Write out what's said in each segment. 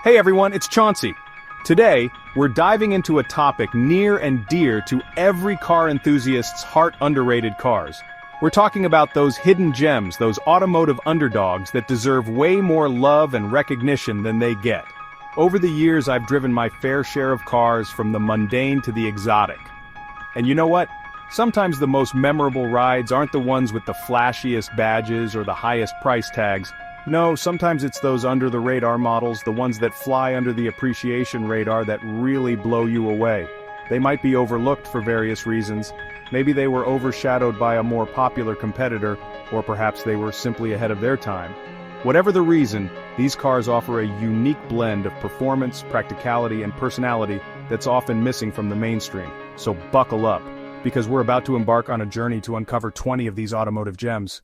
Hey everyone, it's Chauncey. Today, we're diving into a topic near and dear to every car enthusiast's heart: underrated cars. We're talking about those hidden gems, those automotive underdogs that deserve way more love and recognition than they get. Over the years, I've driven my fair share of cars, from the mundane to the exotic. And you know what? Sometimes the most memorable rides aren't the ones with the flashiest badges or the highest price tags. No, sometimes it's those under-the-radar models, the ones that fly under the appreciation radar, that really blow you away. They might be overlooked for various reasons. Maybe they were overshadowed by a more popular competitor, or perhaps they were simply ahead of their time. Whatever the reason, these cars offer a unique blend of performance, practicality, and personality that's often missing from the mainstream. So buckle up, because we're about to embark on a journey to uncover 20 of these automotive gems.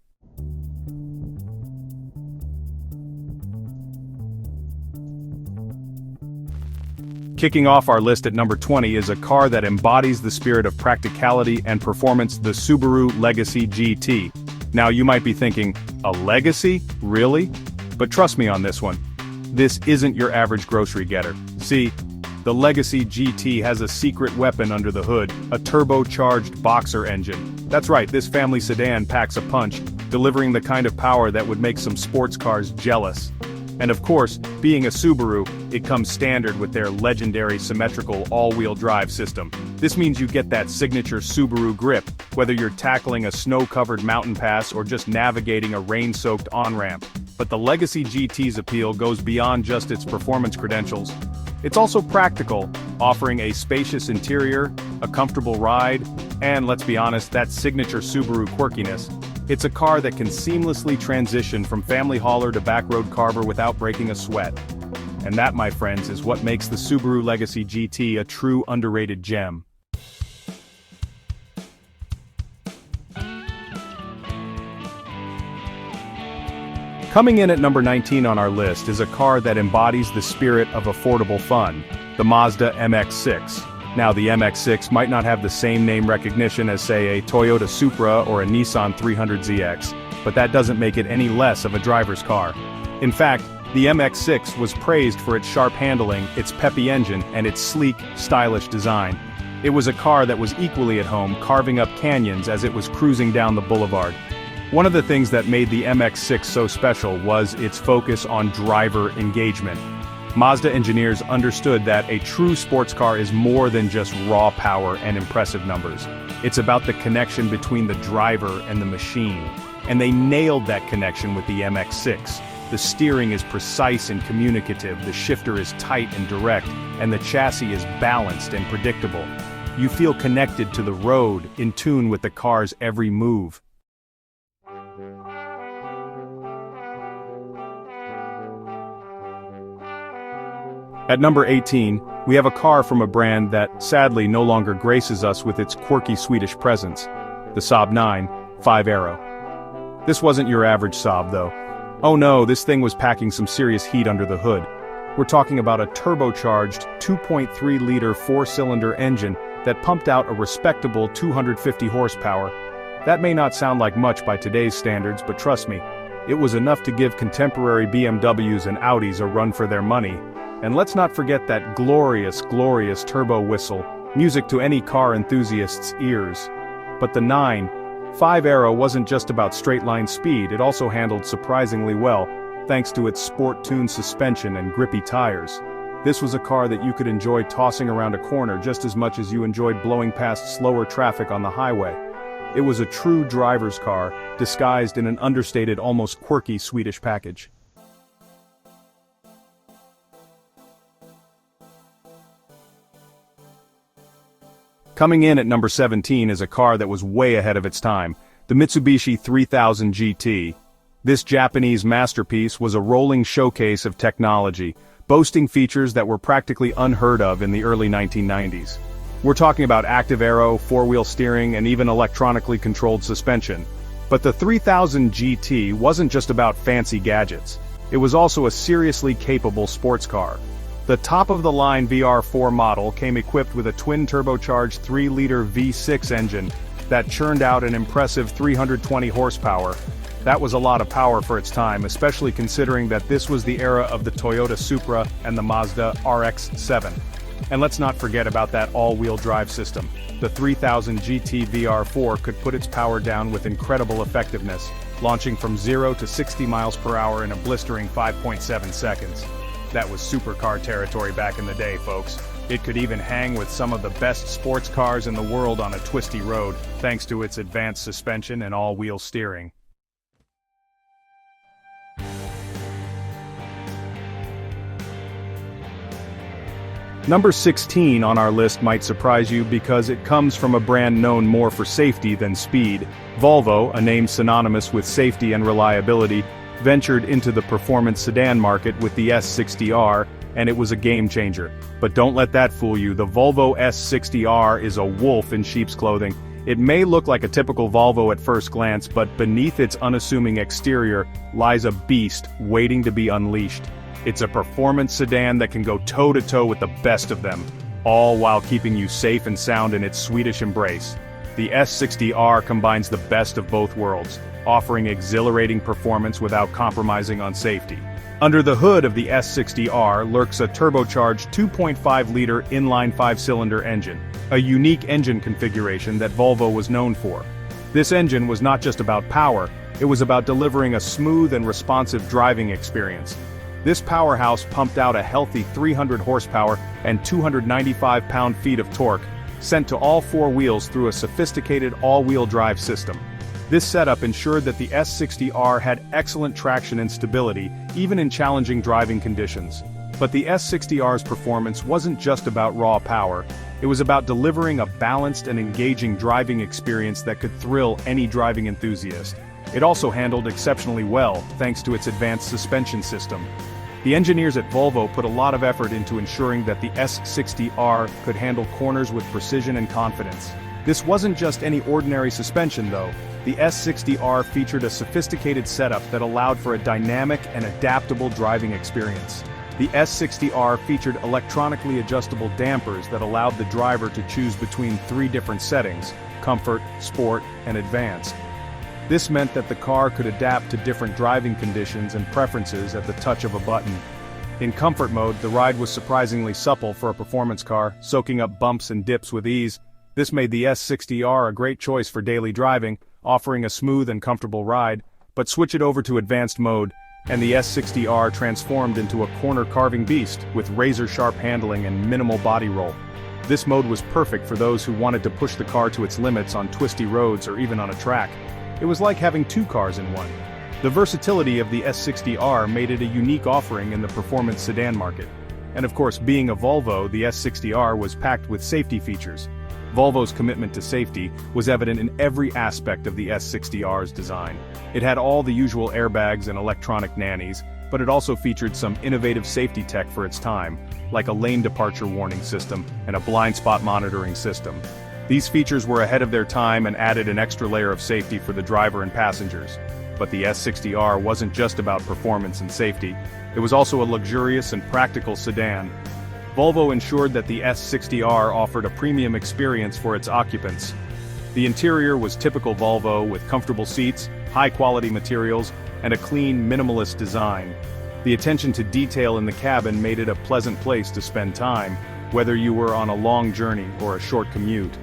Kicking off our list at number 20 is a car that embodies the spirit of practicality and performance: the Subaru Legacy GT. Now you might be thinking, a Legacy? Really? But trust me on this one. This isn't your average grocery getter. See, the Legacy GT has a secret weapon under the hood: a turbocharged boxer engine. That's right, this family sedan packs a punch, delivering the kind of power that would make some sports cars jealous. And of course, being a Subaru, it comes standard with their legendary symmetrical all-wheel drive system. This means you get that signature Subaru grip, whether you're tackling a snow-covered mountain pass or just navigating a rain-soaked on-ramp. But the Legacy GT's appeal goes beyond just its performance credentials. It's also practical, offering a spacious interior, a comfortable ride, and, let's be honest, that signature Subaru quirkiness. It's a car that can seamlessly transition from family hauler to backroad carver without breaking a sweat. And that, my friends, is what makes the Subaru Legacy GT a true underrated gem. Coming in at number 19 on our list is a car that embodies the spirit of affordable fun: the Mazda MX-6. Now, the MX-6 might not have the same name recognition as, say, a Toyota Supra or a Nissan 300ZX, but that doesn't make it any less of a driver's car. In fact, the MX-6 was praised for its sharp handling, its peppy engine, and its sleek, stylish design. It was a car that was equally at home carving up canyons as it was cruising down the boulevard. One of the things that made the MX-6 so special was its focus on driver engagement. Mazda engineers understood that a true sports car is more than just raw power and impressive numbers. It's about the connection between the driver and the machine. And they nailed that connection with the MX-6. The steering is precise and communicative, the shifter is tight and direct, and the chassis is balanced and predictable. You feel connected to the road, in tune with the car's every move. At number 18, we have a car from a brand that, sadly, no longer graces us with its quirky Swedish presence: the Saab 9 5-Aero. This wasn't your average Saab, though. Oh no, this thing was packing some serious heat under the hood. We're talking about a turbocharged 2.3-liter four-cylinder engine that pumped out a respectable 250 horsepower. That may not sound like much by today's standards, but trust me, it was enough to give contemporary BMWs and Audis a run for their money. And let's not forget that glorious, glorious turbo whistle, music to any car enthusiast's ears. But the 9 5-Aero wasn't just about straight-line speed, it also handled surprisingly well, thanks to its sport-tuned suspension and grippy tires. This was a car that you could enjoy tossing around a corner just as much as you enjoyed blowing past slower traffic on the highway. It was a true driver's car, disguised in an understated, almost quirky Swedish package. Coming in at number 17 is a car that was way ahead of its time: the Mitsubishi 3000 GT. This Japanese masterpiece was a rolling showcase of technology, boasting features that were practically unheard of in the early 1990s. We're talking about active aero, four-wheel steering, and even electronically controlled suspension. But the 3000 GT wasn't just about fancy gadgets. It was also a seriously capable sports car. The top-of-the-line VR4 model came equipped with a twin-turbocharged 3-liter V6 engine that churned out an impressive 320 horsepower. That was a lot of power for its time, especially considering that this was the era of the Toyota Supra and the Mazda RX-7. And let's not forget about that all-wheel drive system. The 3000 GT VR4 could put its power down with incredible effectiveness, launching from 0 to 60 miles per hour in a blistering 5.7 seconds. That was supercar territory back in the day, folks. It could even hang with some of the best sports cars in the world on a twisty road, thanks to its advanced suspension and all-wheel steering. Number 16 on our list might surprise you because it comes from a brand known more for safety than speed. Volvo, a name synonymous with safety and reliability, ventured into the performance sedan market with the S60R, and it was a game changer. But don't let that fool you, the Volvo S60R is a wolf in sheep's clothing. It may look like a typical Volvo at first glance, but beneath its unassuming exterior lies a beast waiting to be unleashed. It's a performance sedan that can go toe-to-toe with the best of them, all while keeping you safe and sound in its Swedish embrace. The S60R combines the best of both worlds, offering exhilarating performance without compromising on safety. Under the hood of the S60R lurks a turbocharged 2.5-liter inline 5-cylinder engine, a unique engine configuration that Volvo was known for. This engine was not just about power, it was about delivering a smooth and responsive driving experience. This powerhouse pumped out a healthy 300 horsepower and 295 pound-feet of torque, sent to all four wheels through a sophisticated all-wheel drive system. This setup ensured that the S60R had excellent traction and stability, even in challenging driving conditions. But the S60R's performance wasn't just about raw power, it was about delivering a balanced and engaging driving experience that could thrill any driving enthusiast. It also handled exceptionally well, thanks to its advanced suspension system. The engineers at Volvo put a lot of effort into ensuring that the S60R could handle corners with precision and confidence. This wasn't just any ordinary suspension though. The S60R featured a sophisticated setup that allowed for a dynamic and adaptable driving experience. The S60R featured electronically adjustable dampers that allowed the driver to choose between 3 different settings: comfort, sport, and advanced. This meant that the car could adapt to different driving conditions and preferences at the touch of a button. In comfort mode, the ride was surprisingly supple for a performance car, soaking up bumps and dips with ease. This made the S60R a great choice for daily driving, offering a smooth and comfortable ride. But switch it over to advanced mode, and the S60R transformed into a corner-carving beast with razor-sharp handling and minimal body roll. This mode was perfect for those who wanted to push the car to its limits on twisty roads or even on a track. It was like having 2 cars in one. The versatility of the S60R made it a unique offering in the performance sedan market. And of course, being a Volvo, the S60R was packed with safety features. Volvo's commitment to safety was evident in every aspect of the S60R's design. It had all the usual airbags and electronic nannies, but it also featured some innovative safety tech for its time, like a lane departure warning system and a blind spot monitoring system. These features were ahead of their time and added an extra layer of safety for the driver and passengers. But the S60R wasn't just about performance and safety, it was also a luxurious and practical sedan. Volvo ensured that the S60R offered a premium experience for its occupants. The interior was typical Volvo with comfortable seats, high-quality materials, and a clean, minimalist design. The attention to detail in the cabin made it a pleasant place to spend time, whether you were on a long journey or a short commute.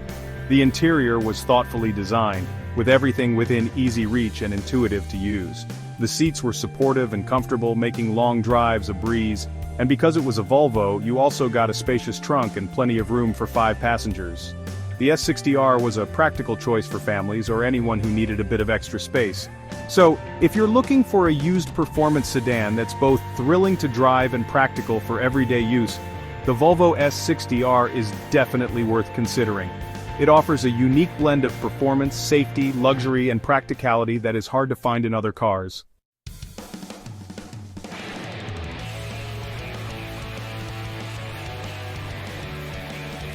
The interior was thoughtfully designed, with everything within easy reach and intuitive to use. The seats were supportive and comfortable, making long drives a breeze, and because it was a Volvo, you also got a spacious trunk and plenty of room for 5 passengers. The S60R was a practical choice for families or anyone who needed a bit of extra space. So, if you're looking for a used performance sedan that's both thrilling to drive and practical for everyday use, the Volvo S60R is definitely worth considering. It offers a unique blend of performance, safety, luxury, and practicality that is hard to find in other cars.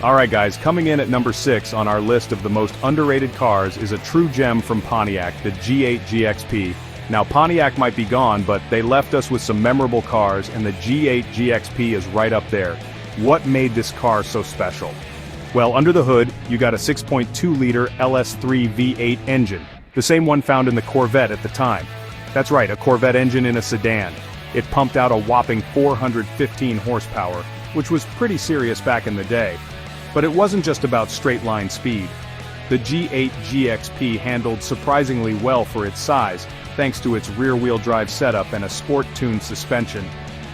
Alright guys, coming in at number 6 on our list of the most underrated cars is a true gem from Pontiac, the G8 GXP. Now Pontiac might be gone, but they left us with some memorable cars, and the G8 GXP is right up there. What made this car so special? Well, under the hood, you got a 6.2-liter LS3 V8 engine, the same one found in the Corvette at the time. That's right, a Corvette engine in a sedan. It pumped out a whopping 415 horsepower, which was pretty serious back in the day. But it wasn't just about straight-line speed. The G8 GXP handled surprisingly well for its size, thanks to its rear-wheel drive setup and a sport-tuned suspension.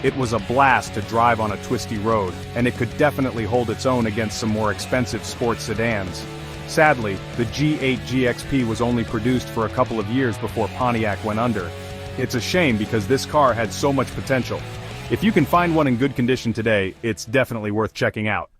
It was a blast to drive on a twisty road, and it could definitely hold its own against some more expensive sports sedans. Sadly, the G8 GXP was only produced for a couple of years before Pontiac went under. It's a shame because this car had so much potential. If you can find one in good condition today, it's definitely worth checking out.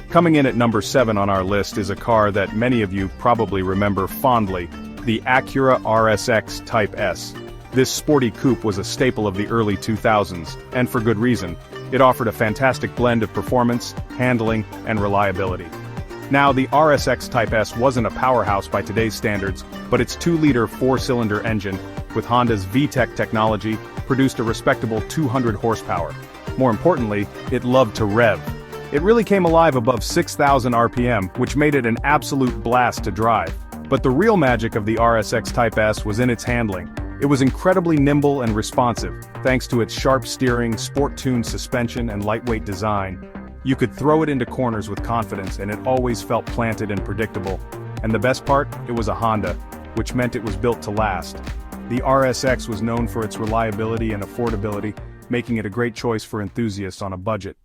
Coming in at number 7 on our list is a car that many of you probably remember fondly, the Acura RSX Type S. This sporty coupe was a staple of the early 2000s, and for good reason. It offered a fantastic blend of performance, handling, and reliability. Now, the RSX Type S wasn't a powerhouse by today's standards, but its 2-liter 4-cylinder engine, with Honda's VTEC technology, produced a respectable 200 horsepower. More importantly, it loved to rev. It really came alive above 6,000 RPM, which made it an absolute blast to drive. But the real magic of the RSX Type S was in its handling. It was incredibly nimble and responsive, thanks to its sharp steering, sport-tuned suspension, and lightweight design. You could throw it into corners with confidence, and it always felt planted and predictable. And the best part? It was a Honda, which meant it was built to last. The RSX was known for its reliability and affordability, making it a great choice for enthusiasts on a budget.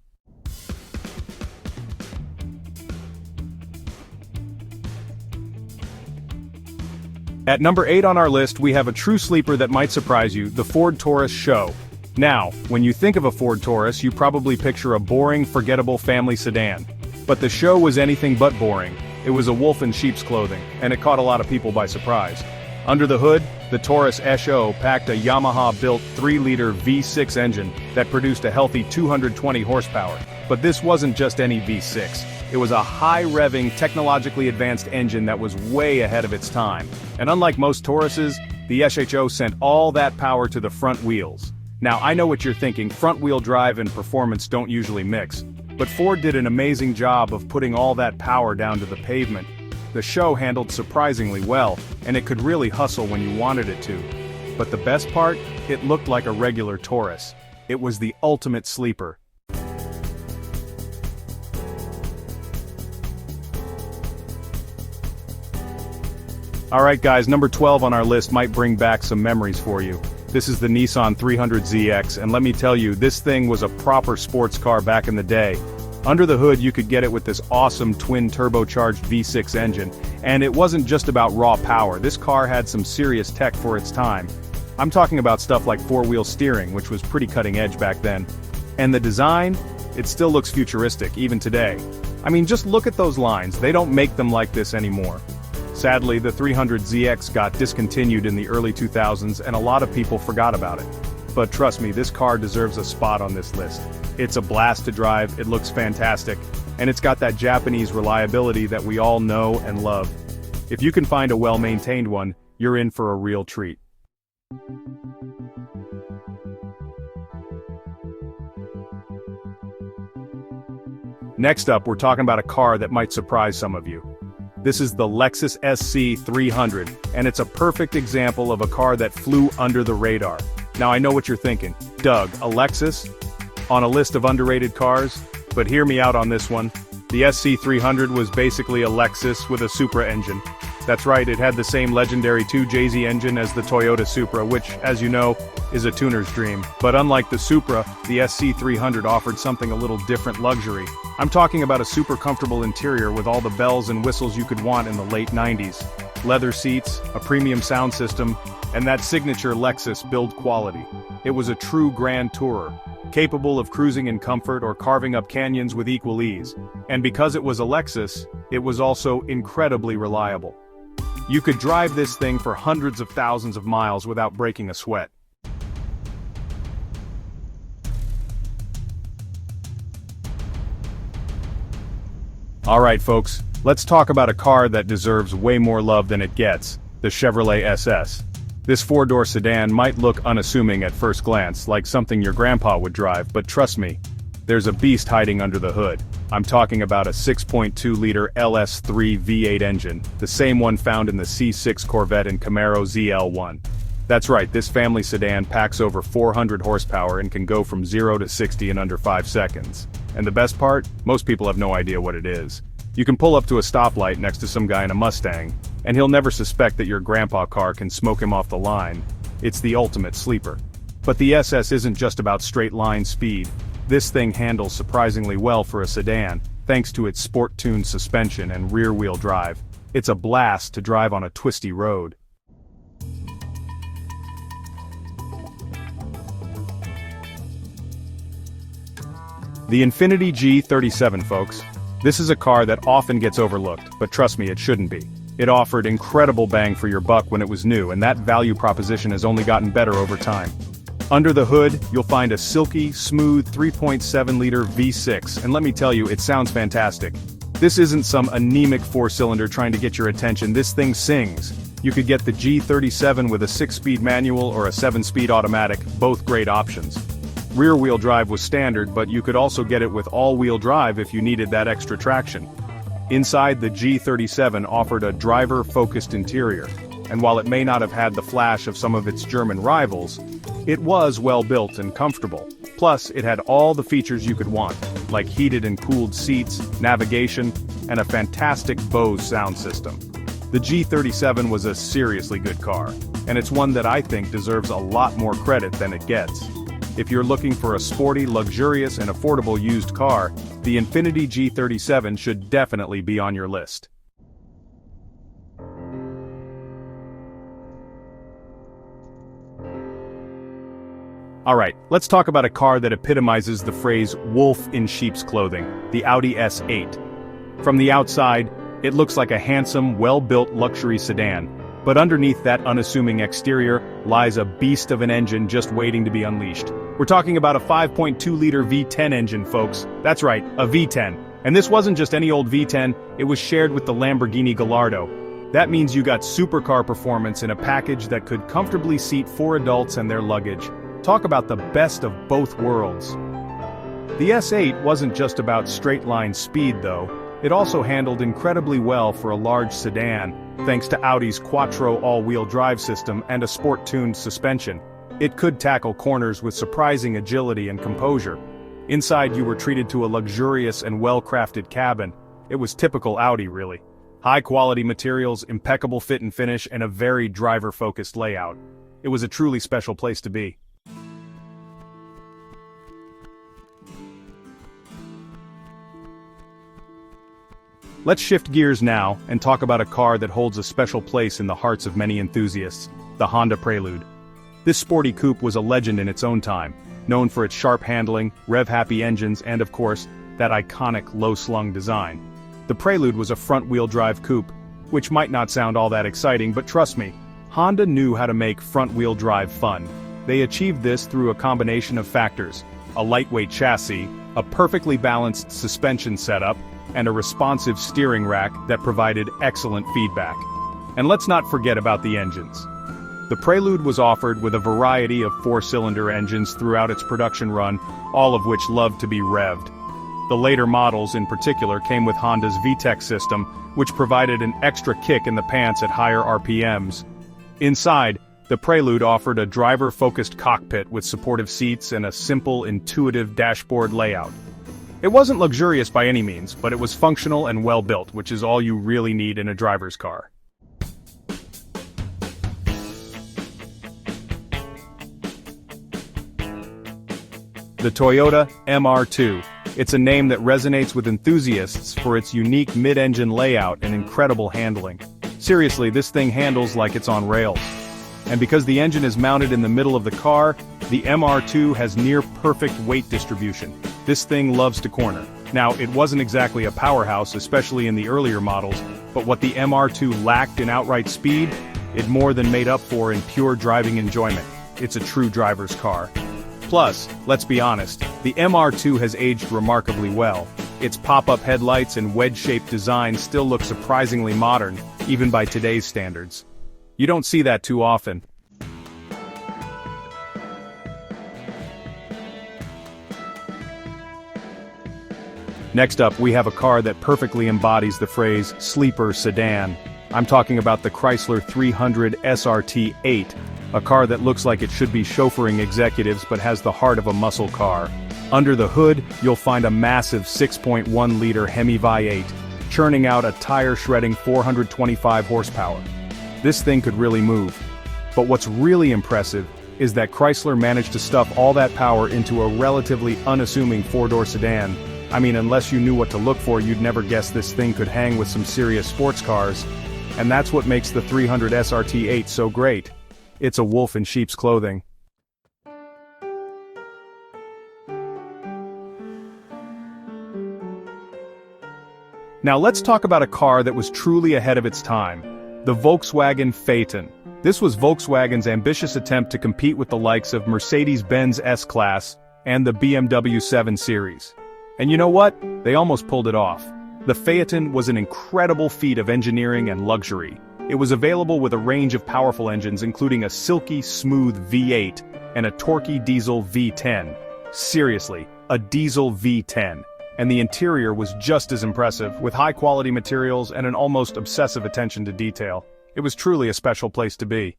At number 8 on our list, we have a true sleeper that might surprise you, the Ford Taurus SHO. Now, when you think of a Ford Taurus, you probably picture a boring, forgettable family sedan. But the SHO was anything but boring. It was a wolf in sheep's clothing, and it caught a lot of people by surprise. Under the hood, the Taurus SHO packed a Yamaha-built 3-liter V6 engine that produced a healthy 220 horsepower. But this wasn't just any V6. It was a high-revving, technologically advanced engine that was way ahead of its time. And unlike most Tauruses, the SHO sent all that power to the front wheels. Now, I know what you're thinking, front-wheel drive and performance don't usually mix. But Ford did an amazing job of putting all that power down to the pavement. The SHO handled surprisingly well, and it could really hustle when you wanted it to. But the best part? It looked like a regular Taurus. It was the ultimate sleeper. Alright guys, number 12 on our list might bring back some memories for you. This is the Nissan 300ZX, and let me tell you, this thing was a proper sports car back in the day. Under the hood you could get it with this awesome twin-turbocharged V6 engine, and it wasn't just about raw power, this car had some serious tech for its time. I'm talking about stuff like 4-wheel steering, which was pretty cutting edge back then. And the design? It still looks futuristic, even today. I mean, just look at those lines, they don't make them like this anymore. Sadly, the 300ZX got discontinued in the early 2000s and a lot of people forgot about it. But trust me, this car deserves a spot on this list. It's a blast to drive, it looks fantastic, and it's got that Japanese reliability that we all know and love. If you can find a well-maintained one, you're in for a real treat. Next up, we're talking about a car that might surprise some of you. This is the Lexus SC 300, and it's a perfect example of a car that flew under the radar. Now I know what you're thinking, Doug, a Lexus? On a list of underrated cars? But hear me out on this one. The SC 300 was basically a Lexus with a Supra engine. That's right, it had the same legendary 2JZ engine as the Toyota Supra, which, as you know, is a tuner's dream. But unlike the Supra, the SC 300 offered something a little different luxury. I'm talking about a super comfortable interior with all the bells and whistles you could want in the late 90s. Leather seats, a premium sound system, and that signature Lexus build quality. It was a true grand tourer, capable of cruising in comfort or carving up canyons with equal ease. And because it was a Lexus, it was also incredibly reliable. You could drive this thing for hundreds of thousands of miles without breaking a sweat. Alright folks, let's talk about a car that deserves way more love than it gets, the Chevrolet SS. This 4-door sedan might look unassuming at first glance, like something your grandpa would drive, but trust me, there's a beast hiding under the hood. I'm talking about a 6.2-liter LS3 V8 engine, the same one found in the C6 Corvette and Camaro ZL1. That's right, this family sedan packs over 400 horsepower and can go from 0 to 60 in under 5 seconds. And the best part? Most people have no idea what it is. You can pull up to a stoplight next to some guy in a Mustang, and he'll never suspect that your grandpa car can smoke him off the line. It's the ultimate sleeper. But the SS isn't just about straight-line speed. This thing handles surprisingly well for a sedan, thanks to its sport-tuned suspension and rear-wheel drive. It's a blast to drive on a twisty road. The Infiniti G37, folks. This is a car that often gets overlooked, but trust me, it shouldn't be. It offered incredible bang for your buck when it was new, and that value proposition has only gotten better over time. Under the hood, you'll find a silky, smooth 3.7-liter V6, and let me tell you, it sounds fantastic. This isn't some anemic 4-cylinder trying to get your attention, this thing sings. You could get the G37 with a 6-speed manual or a 7-speed automatic, both great options. Rear-wheel drive was standard, but you could also get it with all-wheel drive if you needed that extra traction. Inside, the G37 offered a driver-focused interior, and while it may not have had the flash of some of its German rivals, it was well-built and comfortable. Plus, it had all the features you could want, like heated and cooled seats, navigation, and a fantastic Bose sound system. The G37 was a seriously good car, and it's one that I think deserves a lot more credit than it gets. If you're looking for a sporty, luxurious, and affordable used car, the Infiniti G37 should definitely be on your list. Alright, let's talk about a car that epitomizes the phrase wolf in sheep's clothing, the Audi S8. From the outside, it looks like a handsome, well-built luxury sedan, but underneath that unassuming exterior lies a beast of an engine just waiting to be unleashed. We're talking about a 5.2-liter V10 engine, folks. That's right, a V10. And this wasn't just any old V10, it was shared with the Lamborghini Gallardo. That means you got supercar performance in a package that could comfortably seat 4 adults and their luggage. Talk about the best of both worlds. The S8 wasn't just about straight-line speed, though. It also handled incredibly well for a large sedan, thanks to Audi's Quattro all-wheel drive system and a sport-tuned suspension. It could tackle corners with surprising agility and composure. Inside, you were treated to a luxurious and well-crafted cabin. It was typical Audi, really. High-quality materials, impeccable fit and finish, and a very driver-focused layout. It was a truly special place to be. Let's shift gears now and talk about a car that holds a special place in the hearts of many enthusiasts, the Honda Prelude. This sporty coupe was a legend in its own time, known for its sharp handling, rev-happy engines, and of course, that iconic low-slung design. The Prelude was a front-wheel drive coupe, which might not sound all that exciting, but trust me, Honda knew how to make front-wheel drive fun. They achieved this through a combination of factors: a lightweight chassis, a perfectly balanced suspension setup, and a responsive steering rack that provided excellent feedback. And let's not forget about the engines. The Prelude was offered with a variety of 4-cylinder engines throughout its production run, all of which loved to be revved. The later models in particular came with Honda's VTEC system, which provided an extra kick in the pants at higher RPMs. Inside, the Prelude offered a driver-focused cockpit with supportive seats and a simple, intuitive dashboard layout. It wasn't luxurious by any means, but it was functional and well-built, which is all you really need in a driver's car. The Toyota MR2. It's a name that resonates with enthusiasts for its unique mid-engine layout and incredible handling. Seriously, this thing handles like it's on rails. And because the engine is mounted in the middle of the car, the MR2 has near-perfect weight distribution. This thing loves to corner. Now, it wasn't exactly a powerhouse, especially in the earlier models, but what the MR2 lacked in outright speed, it more than made up for in pure driving enjoyment. It's a true driver's car. Plus, let's be honest, the MR2 has aged remarkably well. Its pop-up headlights and wedge-shaped design still look surprisingly modern, even by today's standards. You don't see that too often. Next up, we have a car that perfectly embodies the phrase sleeper sedan. I'm talking about the Chrysler 300 SRT8, a car that looks like it should be chauffeuring executives but has the heart of a muscle car. Under the hood, you'll find a massive 6.1-liter Hemi V8, churning out a tire-shredding 425 horsepower. This thing could really move. But what's really impressive is that Chrysler managed to stuff all that power into a relatively unassuming four-door sedan. I mean, unless you knew what to look for, you'd never guess this thing could hang with some serious sports cars. And that's what makes the 300 SRT8 so great. It's a wolf in sheep's clothing. Now let's talk about a car that was truly ahead of its time, the Volkswagen Phaeton. This was Volkswagen's ambitious attempt to compete with the likes of Mercedes-Benz S-Class and the BMW 7 Series. And you know what? They almost pulled it off. The Phaeton was an incredible feat of engineering and luxury. It was available with a range of powerful engines including a silky smooth V8 and a torquey diesel V10. Seriously, a diesel V10. And the interior was just as impressive, with high-quality materials and an almost obsessive attention to detail. It was truly a special place to be.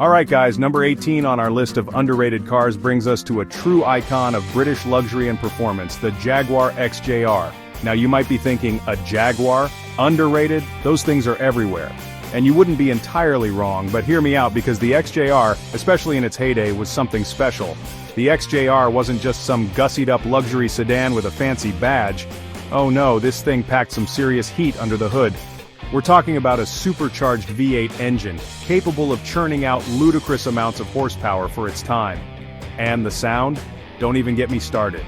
Alright guys, number 18 on our list of underrated cars brings us to a true icon of British luxury and performance, the Jaguar XJR. Now you might be thinking, a Jaguar? Underrated? Those things are everywhere. And you wouldn't be entirely wrong, but hear me out because the XJR, especially in its heyday, was something special. The XJR wasn't just some gussied-up luxury sedan with a fancy badge. Oh no, this thing packed some serious heat under the hood. We're talking about a supercharged V8 engine, capable of churning out ludicrous amounts of horsepower for its time. And the sound? Don't even get me started.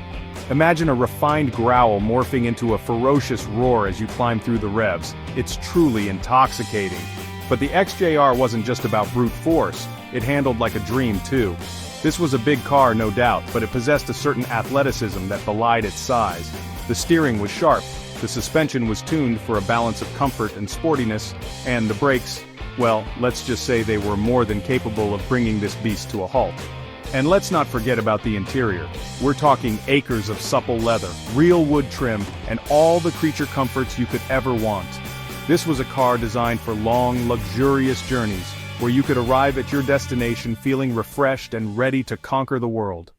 Imagine a refined growl morphing into a ferocious roar as you climb through the revs. It's truly intoxicating. But the XJR wasn't just about brute force, it handled like a dream too. This was a big car, no doubt, but it possessed a certain athleticism that belied its size. The steering was sharp, the suspension was tuned for a balance of comfort and sportiness, and the brakes, well, let's just say they were more than capable of bringing this beast to a halt. And let's not forget about the interior. We're talking acres of supple leather, real wood trim, and all the creature comforts you could ever want. This was a car designed for long, luxurious journeys, where you could arrive at your destination feeling refreshed and ready to conquer the world.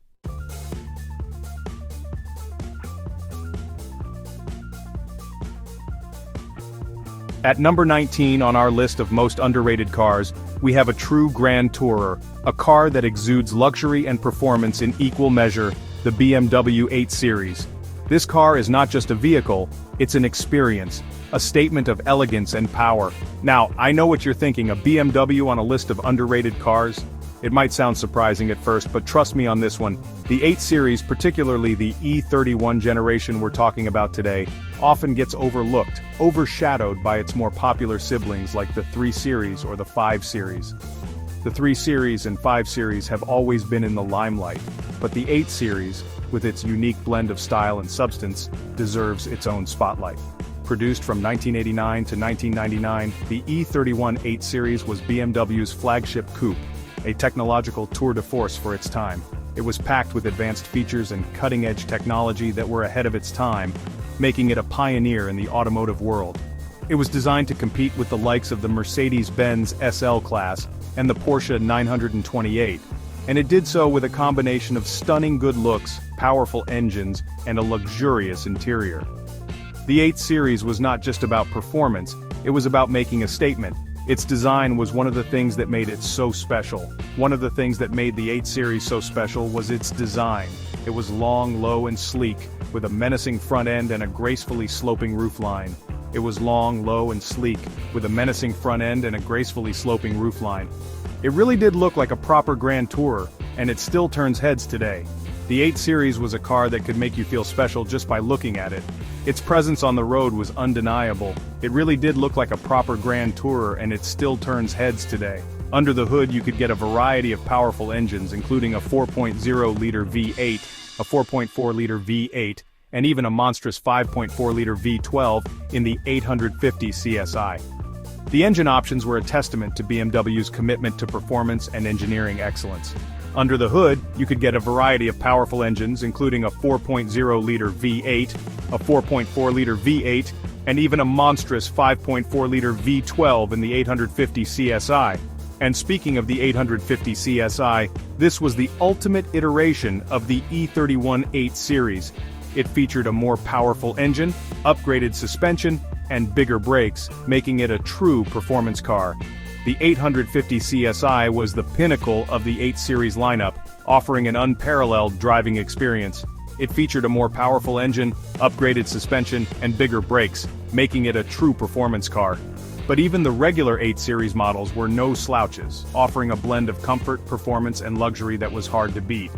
At number 19 on our list of most underrated cars, we have a true grand tourer, a car that exudes luxury and performance in equal measure, the BMW 8 Series. This car is not just a vehicle, it's an experience, a statement of elegance and power. Now, I know what you're thinking, a BMW on a list of underrated cars? It might sound surprising at first, but trust me on this one, the 8 Series, particularly the E31 generation we're talking about today, often gets overlooked, overshadowed by its more popular siblings like the 3 Series or the 5 Series. The 3 Series and 5 Series have always been in the limelight, but the 8 Series, with its unique blend of style and substance, deserves its own spotlight. Produced from 1989 to 1999, the E31 8 Series was BMW's flagship coupe, a technological tour de force for its time. It was packed with advanced features and cutting-edge technology that were ahead of its time, making it a pioneer in the automotive world. It was designed to compete with the likes of the Mercedes-Benz SL class and the Porsche 928, and it did so with a combination of stunning good looks, powerful engines, and a luxurious interior. The 8 Series was not just about performance, it was about making a statement. Its design was one of the things that made it so special. One of the things that made the 8 Series so special was its design. It was long, low, and sleek, with a menacing front end and a gracefully sloping roofline. It was long, low, and sleek, with a menacing front end and a gracefully sloping roofline. It really did look like a proper grand tourer, and it still turns heads today. The 8 Series was a car that could make you feel special just by looking at it. Its presence on the road was undeniable. It really did look like a proper grand tourer, and it still turns heads today. Under the hood you could get a variety of powerful engines, including a 4.0-liter V8, a 4.4-liter V8, and even a monstrous 5.4-liter V12 in the 850 CSI. The engine options were a testament to BMW's commitment to performance and engineering excellence. Under the hood, you could get a variety of powerful engines, including a 4.0-liter V8, a 4.4-liter V8, and even a monstrous 5.4-liter V12 in the 850 CSI. And speaking of the 850 CSI, this was the ultimate iteration of the E31 8 Series. It featured a more powerful engine, upgraded suspension, and bigger brakes, making it a true performance car. The 850 CSI was the pinnacle of the 8 Series lineup, offering an unparalleled driving experience. It featured a more powerful engine, upgraded suspension, and bigger brakes, making it a true performance car. But even the regular 8 Series models were no slouches, offering a blend of comfort, performance, and luxury that was hard to beat.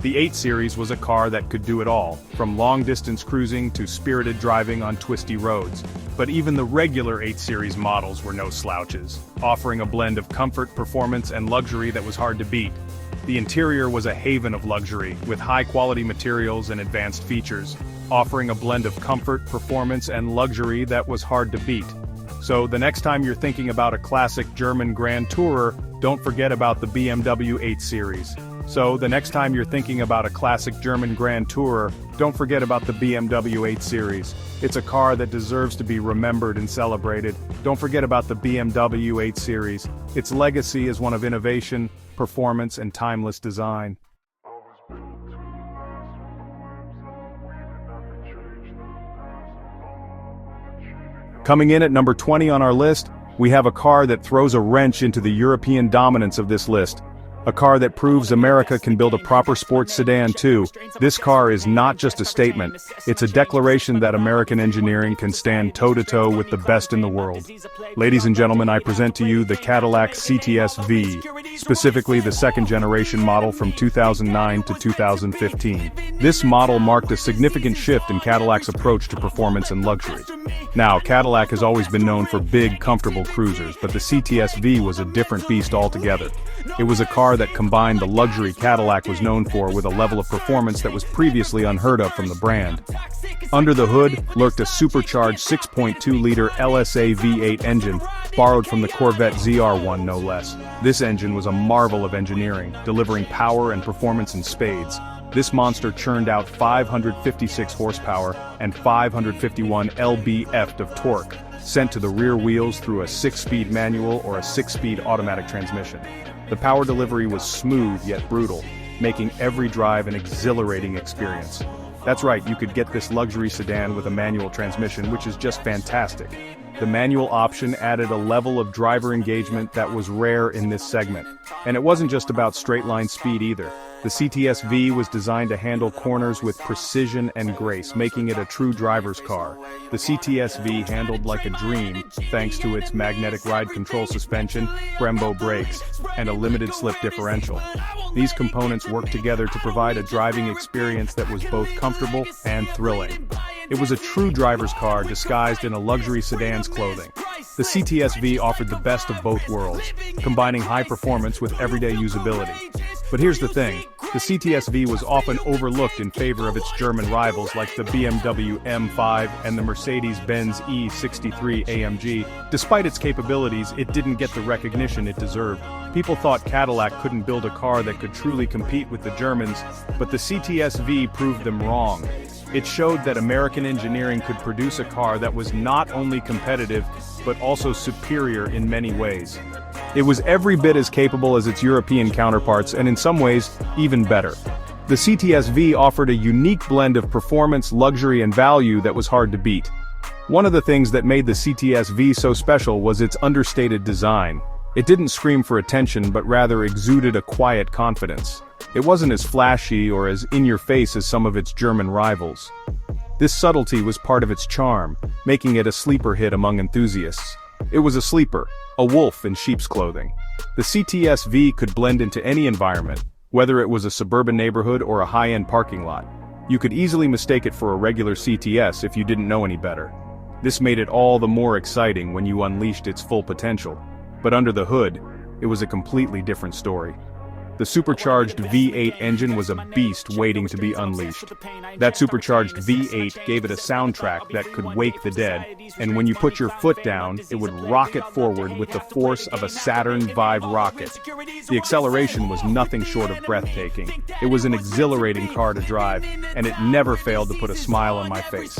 The 8 Series was a car that could do it all, from long-distance cruising to spirited driving on twisty roads. But even the regular 8 Series models were no slouches, offering a blend of comfort, performance, and luxury that was hard to beat. The interior was a haven of luxury, with high-quality materials and advanced features, offering a blend of comfort, performance, and luxury that was hard to beat. So the next time you're thinking about a classic German Grand Tourer, don't forget about the BMW 8 Series. So the next time you're thinking about a classic German Grand Tourer, don't forget about the BMW 8 Series. It's a car that deserves to be remembered and celebrated. Don't forget about the BMW 8 Series. Its legacy is one of innovation, performance, and timeless design. Coming in at number 20 on our list, we have a car that throws a wrench into the European dominance of this list. A car that proves America can build a proper sports sedan too. This car is not just a statement, it's a declaration that American engineering can stand toe-to-toe with the best in the world. Ladies and gentlemen, I present to you the Cadillac CTS-V, specifically the second-generation model from 2009 to 2015. This model marked a significant shift in Cadillac's approach to performance and luxury. Now, Cadillac has always been known for big, comfortable cruisers, but the CTS-V was a different beast altogether. It was a car that combined the luxury Cadillac was known for with a level of performance that was previously unheard of from the brand. Under the hood lurked a supercharged 6.2-liter LSA V8 engine, borrowed from the Corvette ZR1 no less. This engine was a marvel of engineering, delivering power and performance in spades. This monster churned out 556 horsepower and 551 lb-ft of torque, sent to the rear wheels through a 6-speed manual or a 6-speed automatic transmission. The power delivery was smooth yet brutal, making every drive an exhilarating experience. That's right, you could get this luxury sedan with a manual transmission, which is just fantastic. The manual option added a level of driver engagement that was rare in this segment. And it wasn't just about straight-line speed either. The CTS-V was designed to handle corners with precision and grace, making it a true driver's car. The CTS-V handled like a dream, thanks to its magnetic ride control suspension, Brembo brakes, and a limited slip differential. These components worked together to provide a driving experience that was both comfortable and thrilling. It was a true driver's car disguised in a luxury sedan's clothing. The CTS-V offered the best of both worlds, combining high performance with everyday usability. But here's the thing, the CTS-V was often overlooked in favor of its German rivals like the BMW M5 and the Mercedes-Benz E63 AMG. Despite its capabilities, it didn't get the recognition it deserved. People thought Cadillac couldn't build a car that could truly compete with the Germans, but the CTS-V proved them wrong. It showed that American engineering could produce a car that was not only competitive, but also superior in many ways. It was every bit as capable as its European counterparts, and in some ways, even better. The CTS-V offered a unique blend of performance, luxury, and value that was hard to beat. One of the things that made the CTS-V so special was its understated design. It didn't scream for attention, but rather exuded a quiet confidence. It wasn't as flashy or as in-your-face as some of its German rivals. This subtlety was part of its charm, making it a sleeper hit among enthusiasts. It was a sleeper, a wolf in sheep's clothing. The CTS-V could blend into any environment, whether it was a suburban neighborhood or a high-end parking lot. You could easily mistake it for a regular CTS if you didn't know any better. This made it all the more exciting when you unleashed its full potential. But under the hood, it was a completely different story. The supercharged V8 engine was a beast waiting to be unleashed. That supercharged V8 gave it a soundtrack that could wake the dead, and when you put your foot down, it would rocket forward with the force of a Saturn V rocket. The acceleration was nothing short of breathtaking. It was an exhilarating car to drive, and it never failed to put a smile on my face.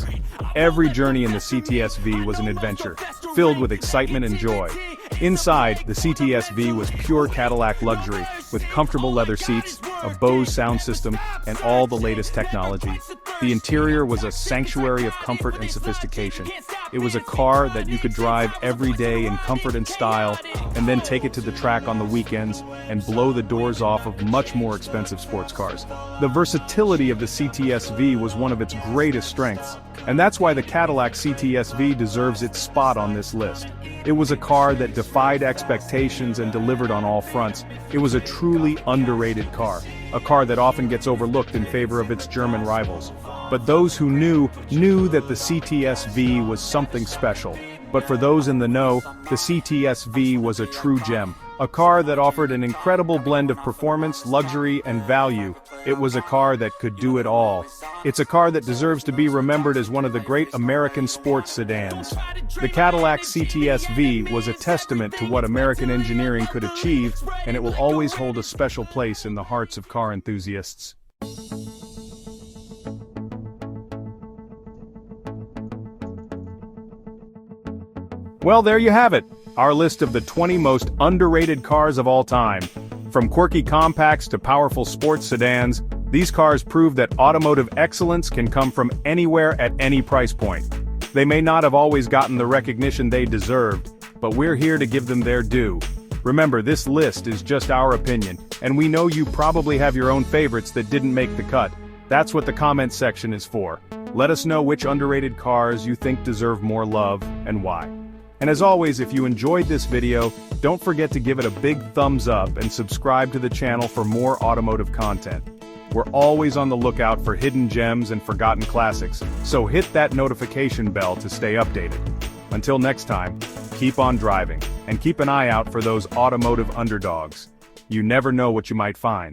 Every journey in the CTS-V was an adventure, filled with excitement and joy. Inside, the CTS-V was pure Cadillac luxury, with comfortable leather seats, a Bose sound system, and all the latest technology. The interior was a sanctuary of comfort and sophistication. It was a car that you could drive every day in comfort and style, and then take it to the track on the weekends and blow the doors off of much more expensive sports cars. The versatility of the CTS-V was one of its greatest strengths, and that's why the Cadillac CTS-V deserves its spot on this list. It was a car that defied expectations and delivered on all fronts. It was a truly underrated car, a car that often gets overlooked in favor of its German rivals. But those who knew that the CTS-V was something special. But for those in the know, the CTS-V was a true gem, a car that offered an incredible blend of performance, luxury, and value. It was a car that could do it all. It's a car that deserves to be remembered as one of the great American sports sedans. The Cadillac CTS-V was a testament to what American engineering could achieve, and it will always hold a special place in the hearts of car enthusiasts. Well, there you have it, our list of the 20 most underrated cars of all time. From quirky compacts to powerful sports sedans, these cars prove that automotive excellence can come from anywhere at any price point. They may not have always gotten the recognition they deserved, but we're here to give them their due. Remember, this list is just our opinion, and we know you probably have your own favorites that didn't make the cut. That's what the comment section is for. Let us know which underrated cars you think deserve more love, and why. And as always, if you enjoyed this video, don't forget to give it a big thumbs up and subscribe to the channel for more automotive content. We're always on the lookout for hidden gems and forgotten classics, so hit that notification bell to stay updated. Until next time, keep on driving, and keep an eye out for those automotive underdogs. You never know what you might find.